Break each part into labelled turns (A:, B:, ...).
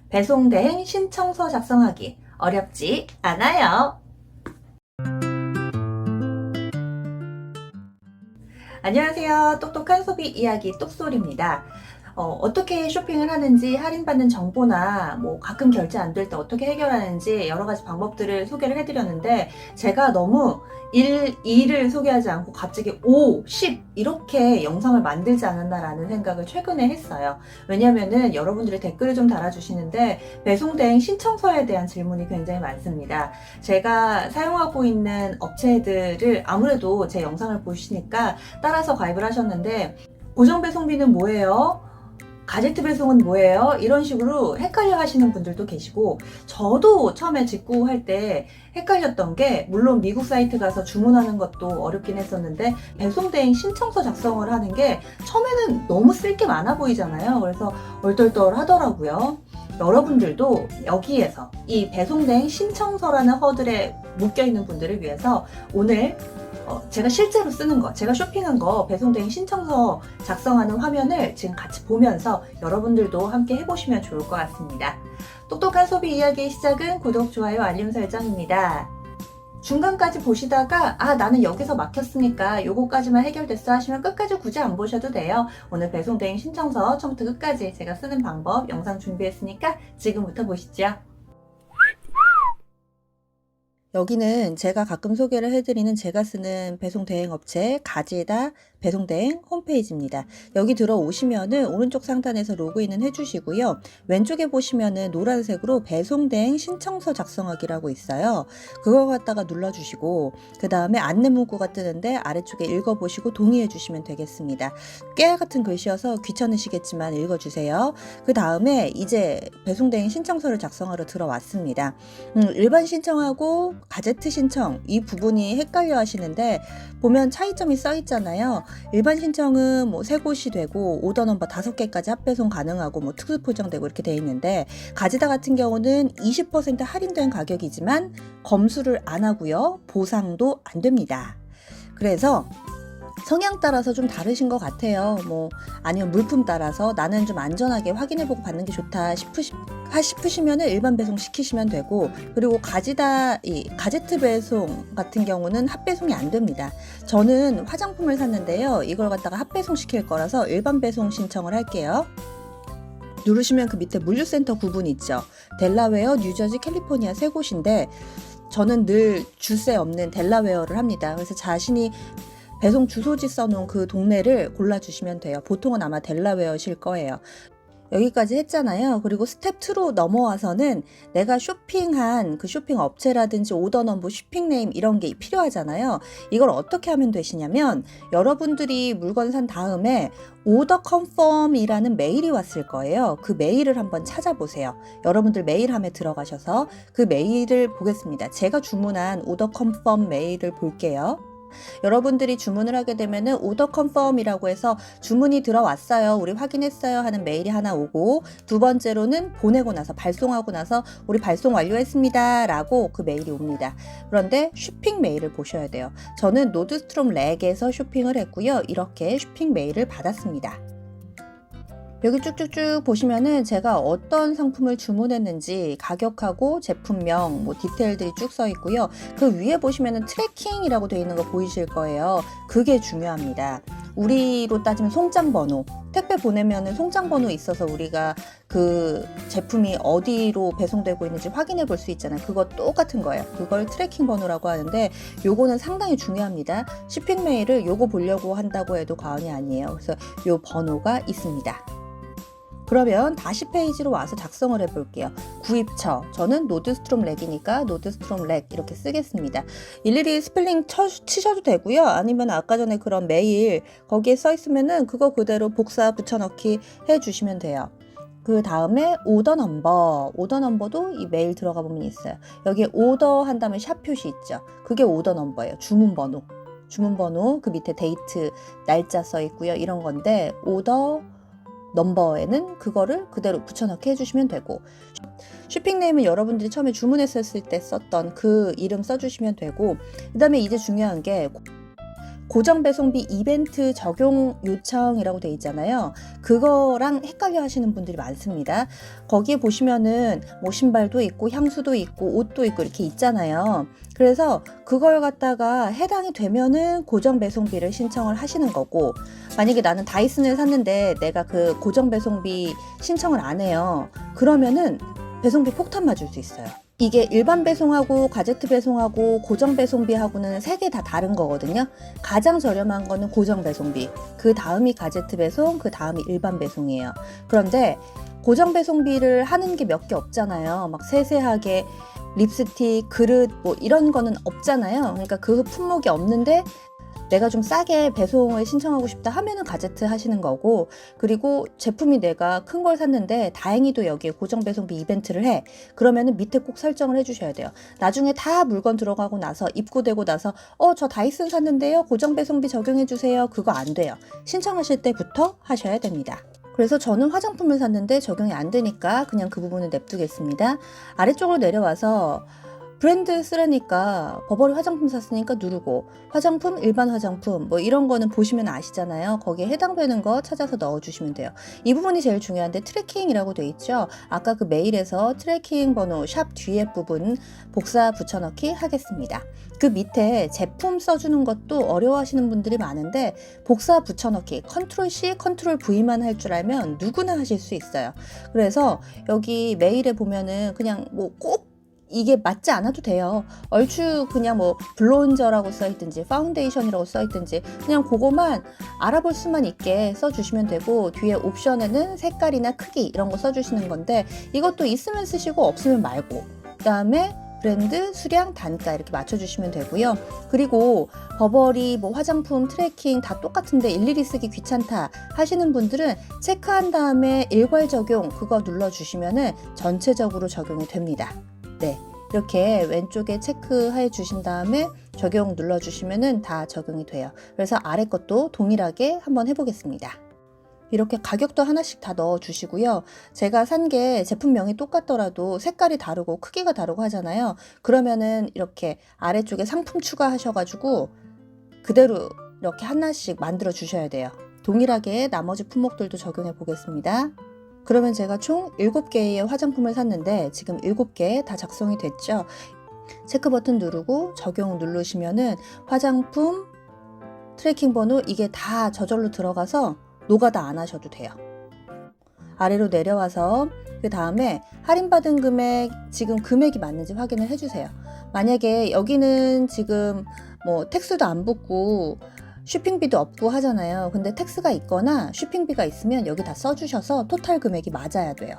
A: 배송 대행 신청서 작성하기 어렵지 않아요. 안녕하세요. 똑똑한 소비 이야기 똑소리입니다. 어떻게 쇼핑을 하는지, 할인받는 정보나 가끔 결제 안 될 때 어떻게 해결하는지 여러 가지 방법들을 소개를 해드렸는데, 제가 너무 2를 소개하지 않고 갑자기 5, 10 이렇게 영상을 만들지 않았나라는 생각을 최근에 했어요. 왜냐면은 여러분들이 댓글을 좀 달아주시는데 배송대행 신청서에 대한 질문이 굉장히 많습니다. 제가 사용하고 있는 업체들을 아무래도 제 영상을 보시니까 따라서 가입을 하셨는데, 고정 배송비는 뭐예요? 가제트 배송은 뭐예요? 이런 식으로 헷갈려 하시는 분들도 계시고, 저도 처음에 직구할 때 헷갈렸던 게, 물론 미국 사이트 가서 주문하는 것도 어렵긴 했었는데 배송대행 신청서 작성을 하는 게 처음에는 너무 쓸 게 많아 보이잖아요. 그래서 얼떨떨 하더라고요. 여러분들도 여기에서 이 배송대행 신청서라는 허들에 묶여있는 분들을 위해서 오늘 제가 실제로 쓰는 거, 제가 쇼핑한 거 배송대행 신청서 작성하는 화면을 지금 같이 보면서 여러분들도 함께 해보시면 좋을 것 같습니다. 똑똑한 소비 이야기의 시작은 구독, 좋아요, 알림 설정입니다. 중간까지 보시다가 나는 여기서 막혔으니까 요거까지만 해결됐어 하시면 끝까지 굳이 안 보셔도 돼요. 오늘 배송대행 신청서 처음부터 끝까지 제가 쓰는 방법 영상 준비했으니까 지금부터 보시죠. 여기는 제가 가끔 소개를 해드리는 제가 쓰는 배송 대행 업체 가지다 배송 대행 홈페이지입니다. 여기 들어오시면은 오른쪽 상단에서 로그인은 해주시고요. 왼쪽에 보시면은 노란색으로 배송 대행 신청서 작성하기라고 있어요. 그거 갖다가 눌러주시고 그 다음에 안내 문구가 뜨는데 아래쪽에 읽어보시고 동의해 주시면 되겠습니다. 깨알 같은 글씨여서 귀찮으시겠지만 읽어주세요. 그 다음에 이제 배송 대행 신청서를 작성하러 들어왔습니다. 일반 신청하고 가제트 신청 이 부분이 헷갈려 하시는데, 보면 차이점이 써 있잖아요. 일반 신청은 3곳이 되고 오더 넘버 5개까지 합배송 가능하고 특수 포장되고 이렇게 돼 있는데, 가지다 같은 경우는 20% 할인된 가격이지만 검수를 안 하고요. 보상도 안 됩니다. 그래서 성향 따라서 좀 다르신 것 같아요. 아니면 물품 따라서 나는 좀 안전하게 확인해보고 받는 게 좋다 싶으시면은 일반 배송 시키시면 되고, 그리고 가제트 배송 같은 경우는 합배송이 안 됩니다. 저는 화장품을 샀는데요. 이걸 갖다가 합배송 시킬 거라서 일반 배송 신청을 할게요. 누르시면 그 밑에 물류센터 구분 있죠. 델라웨어, 뉴저지, 캘리포니아 3곳인데 저는 늘 주세 없는 델라웨어를 합니다. 그래서 자신이 배송 주소지 써놓은 그 동네를 골라주시면 돼요. 보통은 아마 델라웨어실 거예요. 여기까지 했잖아요. 그리고 스텝 2로 넘어와서는 내가 쇼핑한 그 쇼핑 업체라든지 오더 넘버, 쇼핑 네임 이런 게 필요하잖아요. 이걸 어떻게 하면 되시냐면, 여러분들이 물건 산 다음에 오더 컨펌이라는 메일이 왔을 거예요. 그 메일을 한번 찾아보세요. 여러분들 메일함에 들어가셔서 그 메일을 보겠습니다. 제가 주문한 오더 컨펌 메일을 볼게요. 여러분들이 주문을 하게 되면은 오더 컨펌이라고 해서 주문이 들어왔어요, 우리 확인했어요 하는 메일이 하나 오고, 두 번째로는 보내고 나서 발송하고 나서 우리 발송 완료했습니다 라고 그 메일이 옵니다. 그런데 쇼핑 메일을 보셔야 돼요. 저는 노드스트롬 렉에서 쇼핑을 했고요. 이렇게 쇼핑 메일을 받았습니다. 여기 쭉쭉쭉 보시면은 제가 어떤 상품을 주문했는지 가격하고 제품명 디테일들이 쭉 써 있고요. 그 위에 보시면은 트래킹이라고 되어 있는 거 보이실 거예요. 그게 중요합니다. 우리로 따지면 송장 번호, 택배 보내면은 송장 번호 있어서 우리가 그 제품이 어디로 배송되고 있는지 확인해 볼 수 있잖아요. 그거 똑같은 거예요. 그걸 트래킹 번호라고 하는데, 요거는 상당히 중요합니다. 쇼핑 메일을 요거 보려고 한다고 해도 과언이 아니에요. 그래서 요 번호가 있습니다. 그러면 다시 페이지로 와서 작성을 해볼게요. 구입처, 저는 노드스트롬 렉이니까 노드스트롬 렉 이렇게 쓰겠습니다. 일일이 스펠링 치셔도 되고요. 아니면 아까 전에 그런 메일 거기에 써 있으면은 그거 그대로 복사 붙여넣기 해주시면 돼요. 그 다음에 오더 넘버도 이 메일 들어가 보면 있어요. 여기에 오더 한 다음에 샵 표시 있죠. 그게 오더 넘버예요. 주문번호 그 밑에 데이트 날짜 써 있고요. 이런 건데 오더 넘버에는 그거를 그대로 붙여넣기 해주시면 되고, 쇼핑 네임은 여러분들이 처음에 주문했었을 때 썼던 그 이름 써주시면 되고, 그 다음에 이제 중요한 게 고정 배송비 이벤트 적용 요청이라고 돼 있잖아요. 그거랑 헷갈려 하시는 분들이 많습니다. 거기에 보시면은 뭐 신발도 있고 향수도 있고 옷도 있고 이렇게 있잖아요. 그래서 그걸 갖다가 해당이 되면은 고정 배송비를 신청을 하시는 거고, 만약에 나는 다이슨을 샀는데 내가 그 고정 배송비 신청을 안 해요. 그러면은 배송비 폭탄 맞을 수 있어요. 이게 일반 배송하고 가제트 배송하고 고정 배송비하고는 3개 다 다른 거거든요. 가장 저렴한 거는 고정 배송비, 그 다음이 가제트 배송, 그 다음이 일반 배송이에요. 그런데 고정 배송비를 하는 게 몇 개 없잖아요. 막 세세하게 립스틱, 그릇 뭐 이런 거는 없잖아요. 그러니까 그 품목이 없는데 내가 좀 싸게 배송을 신청하고 싶다 하면은 가제트 하시는 거고, 그리고 제품이 내가 큰 걸 샀는데 다행히도 여기에 고정 배송비 이벤트를 해. 그러면은 밑에 꼭 설정을 해주셔야 돼요. 나중에 다 물건 들어가고 나서 입고되고 나서 저 다이슨 샀는데요, 고정 배송비 적용해 주세요, 그거 안 돼요. 신청하실 때부터 하셔야 됩니다. 그래서 저는 화장품을 샀는데 적용이 안 되니까 그냥 그 부분은 냅두겠습니다. 아래쪽으로 내려와서 브랜드 쓰라니까 버버리 화장품 샀으니까 누르고, 화장품, 일반 화장품 뭐 이런 거는 보시면 아시잖아요. 거기에 해당되는 거 찾아서 넣어주시면 돼요. 이 부분이 제일 중요한데, 트래킹이라고 돼 있죠. 아까 그 메일에서 트래킹 번호 샵 뒤에 부분 복사 붙여넣기 하겠습니다. 그 밑에 제품 써주는 것도 어려워하시는 분들이 많은데, 복사 붙여넣기 컨트롤 C, 컨트롤 V만 할 줄 알면 누구나 하실 수 있어요. 그래서 여기 메일에 보면은 그냥 꼭 이게 맞지 않아도 돼요. 얼추 그냥 뭐 블론저라고 써있든지 파운데이션이라고 써있든지 그냥 그거만 알아볼 수만 있게 써주시면 되고, 뒤에 옵션에는 색깔이나 크기 이런 거 써주시는 건데, 이것도 있으면 쓰시고 없으면 말고, 그 다음에 브랜드, 수량, 단가 이렇게 맞춰주시면 되고요. 그리고 버버리 뭐 화장품 트래킹 다 똑같은데 일일이 쓰기 귀찮다 하시는 분들은 체크한 다음에 일괄 적용 그거 눌러주시면은 전체적으로 적용이 됩니다. 네, 이렇게 왼쪽에 체크해 주신 다음에 적용 눌러주시면은 다 적용이 돼요. 그래서 아래 것도 동일하게 한번 해보겠습니다. 이렇게 가격도 하나씩 다 넣어 주시고요. 제가 산 게 제품명이 똑같더라도 색깔이 다르고 크기가 다르고 하잖아요. 그러면은 이렇게 아래쪽에 상품 추가하셔가지고 그대로 이렇게 하나씩 만들어 주셔야 돼요. 동일하게 나머지 품목들도 적용해 보겠습니다. 그러면 제가 총 7개의 화장품을 샀는데 지금 7개 다 작성이 됐죠. 체크 버튼 누르고 적용 누르시면은 화장품 트래킹 번호 이게 다 저절로 들어가서 노가다 안 하셔도 돼요. 아래로 내려와서 그 다음에 할인받은 금액, 지금 금액이 맞는지 확인을 해주세요. 만약에 여기는 지금 뭐 택스도 안 붙고 쇼핑비도 없고 하잖아요. 근데 택스가 있거나 쇼핑비가 있으면 여기 다 써주셔서 토탈 금액이 맞아야 돼요.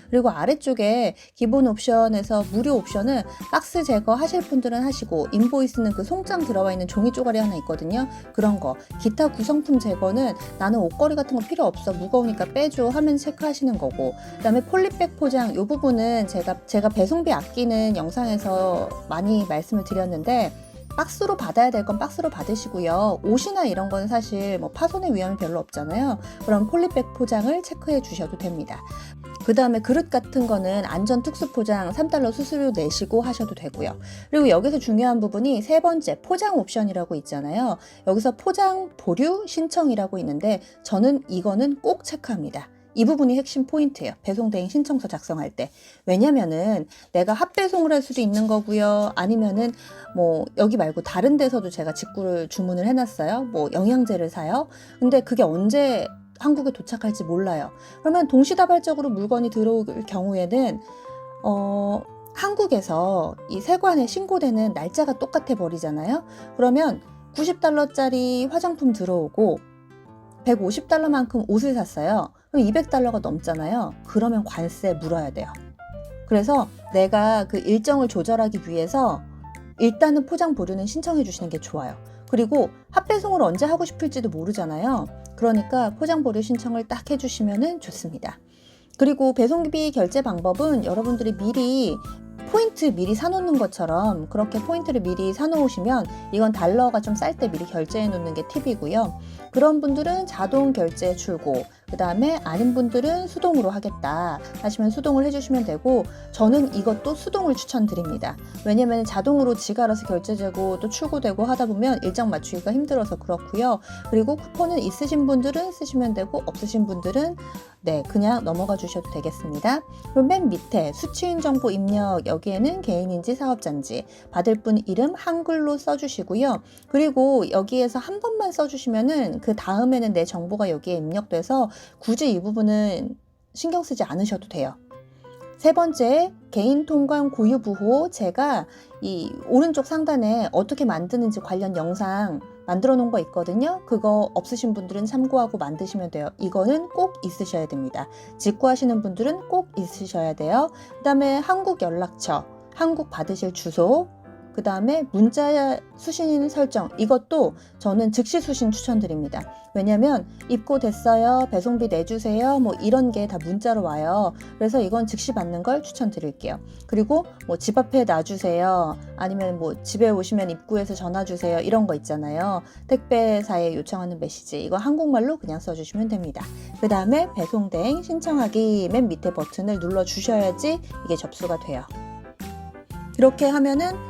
A: 그리고 아래쪽에 기본 옵션에서 무료 옵션은 박스 제거 하실 분들은 하시고, 인보이스는 그 송장 들어와 있는 종이 쪼가리 하나 있거든요. 그런 거. 기타 구성품 제거는 나는 옷걸이 같은 거 필요 없어, 무거우니까 빼줘 하면 체크하시는 거고, 그 다음에 폴리백 포장 이 부분은 제가 배송비 아끼는 영상에서 많이 말씀을 드렸는데, 박스로 받아야 될 건 박스로 받으시고요. 옷이나 이런 건 사실 뭐 파손의 위험이 별로 없잖아요. 그럼 폴리백 포장을 체크해 주셔도 됩니다. 그 다음에 그릇 같은 거는 안전 특수 포장 $3 수수료 내시고 하셔도 되고요. 그리고 여기서 중요한 부분이 세 번째 포장 옵션이라고 있잖아요. 여기서 포장 보류 신청이라고 있는데 저는 이거는 꼭 체크합니다. 이 부분이 핵심 포인트예요. 배송대행 신청서 작성할 때. 왜냐면은 내가 핫배송을 할 수도 있는 거고요. 아니면은 뭐 여기 말고 다른 데서도 제가 직구를 주문을 해놨어요. 뭐 영양제를 사요. 근데 그게 언제 한국에 도착할지 몰라요. 그러면 동시다발적으로 물건이 들어올 경우에는 한국에서 이 세관에 신고되는 날짜가 똑같아 버리잖아요. 그러면 $90짜리 화장품 들어오고 $150만큼 옷을 샀어요. 그럼 $200가 넘잖아요. 그러면 관세 물어야 돼요. 그래서 내가 그 일정을 조절하기 위해서 일단은 포장 보류는 신청해 주시는 게 좋아요. 그리고 핫배송을 언제 하고 싶을지도 모르잖아요. 그러니까 포장 보류 신청을 딱 해주시면 좋습니다. 그리고 배송비 결제 방법은 여러분들이 포인트 미리 사놓는 것처럼 그렇게 포인트를 미리 사놓으시면, 이건 달러가 좀 쌀 때 미리 결제해 놓는 게 팁이고요. 그런 분들은 자동 결제 출고, 그 다음에 아닌 분들은 수동으로 하겠다 하시면 수동을 해주시면 되고, 저는 이것도 수동을 추천드립니다. 왜냐면 자동으로 지가 알아서 결제되고 또 출고되고 하다 보면 일정 맞추기가 힘들어서 그렇고요. 그리고 쿠폰은 있으신 분들은 쓰시면 되고, 없으신 분들은 네, 그냥 넘어가 주셔도 되겠습니다. 그럼 맨 밑에 수취인 정보 입력, 여기에는 개인인지 사업자인지 받을 분 이름 한글로 써주시고요. 그리고 여기에서 한 번만 써주시면은 그 다음에는 내 정보가 여기에 입력돼서 굳이 이 부분은 신경 쓰지 않으셔도 돼요. 세 번째, 개인 통관 고유 부호. 제가 이 오른쪽 상단에 어떻게 만드는지 관련 영상 만들어 놓은 거 있거든요. 그거 없으신 분들은 참고하고 만드시면 돼요. 이거는 꼭 있으셔야 됩니다. 직구하시는 분들은 꼭 있으셔야 돼요. 그 다음에 한국 연락처, 한국 받으실 주소, 그 다음에 문자 수신 설정, 이것도 저는 즉시 수신 추천드립니다. 왜냐면 입고됐어요, 배송비 내주세요, 뭐 이런 게 다 문자로 와요. 그래서 이건 즉시 받는 걸 추천드릴게요. 그리고 뭐 집 앞에 놔주세요, 아니면 뭐 집에 오시면 입구에서 전화 주세요, 이런 거 있잖아요. 택배사에 요청하는 메시지, 이거 한국말로 그냥 써주시면 됩니다. 그 다음에 배송대행 신청하기 맨 밑에 버튼을 눌러 주셔야지 이게 접수가 돼요. 이렇게 하면은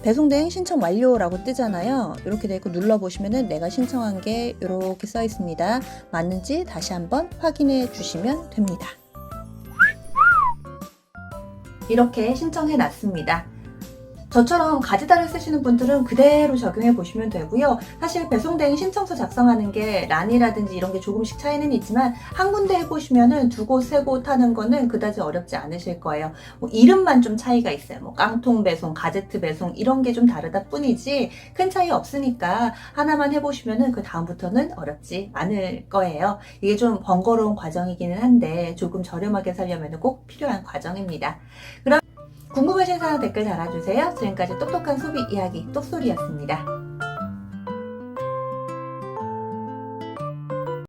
A: 배송대행 신청 완료라고 뜨잖아요. 이렇게 되고 눌러보시면은 내가 신청한 게 이렇게 써 있습니다. 맞는지 다시 한번 확인해 주시면 됩니다. 이렇게 신청해 놨습니다. 저처럼 가지다를 쓰시는 분들은 그대로 적용해 보시면 되고요. 사실 배송대행 신청서 작성하는 게 란이라든지 이런 게 조금씩 차이는 있지만 한 군데 해보시면은 두 곳, 세 곳 하는 거는 그다지 어렵지 않으실 거예요. 뭐 이름만 좀 차이가 있어요. 뭐 깡통 배송, 가제트 배송 이런 게 좀 다르다 뿐이지 큰 차이 없으니까 하나만 해보시면은 그 다음부터는 어렵지 않을 거예요. 이게 좀 번거로운 과정이기는 한데 조금 저렴하게 살려면 꼭 필요한 과정입니다. 그럼 궁금하신 사항 댓글 달아주세요. 지금까지 똑똑한 소비 이야기 똑소리였습니다.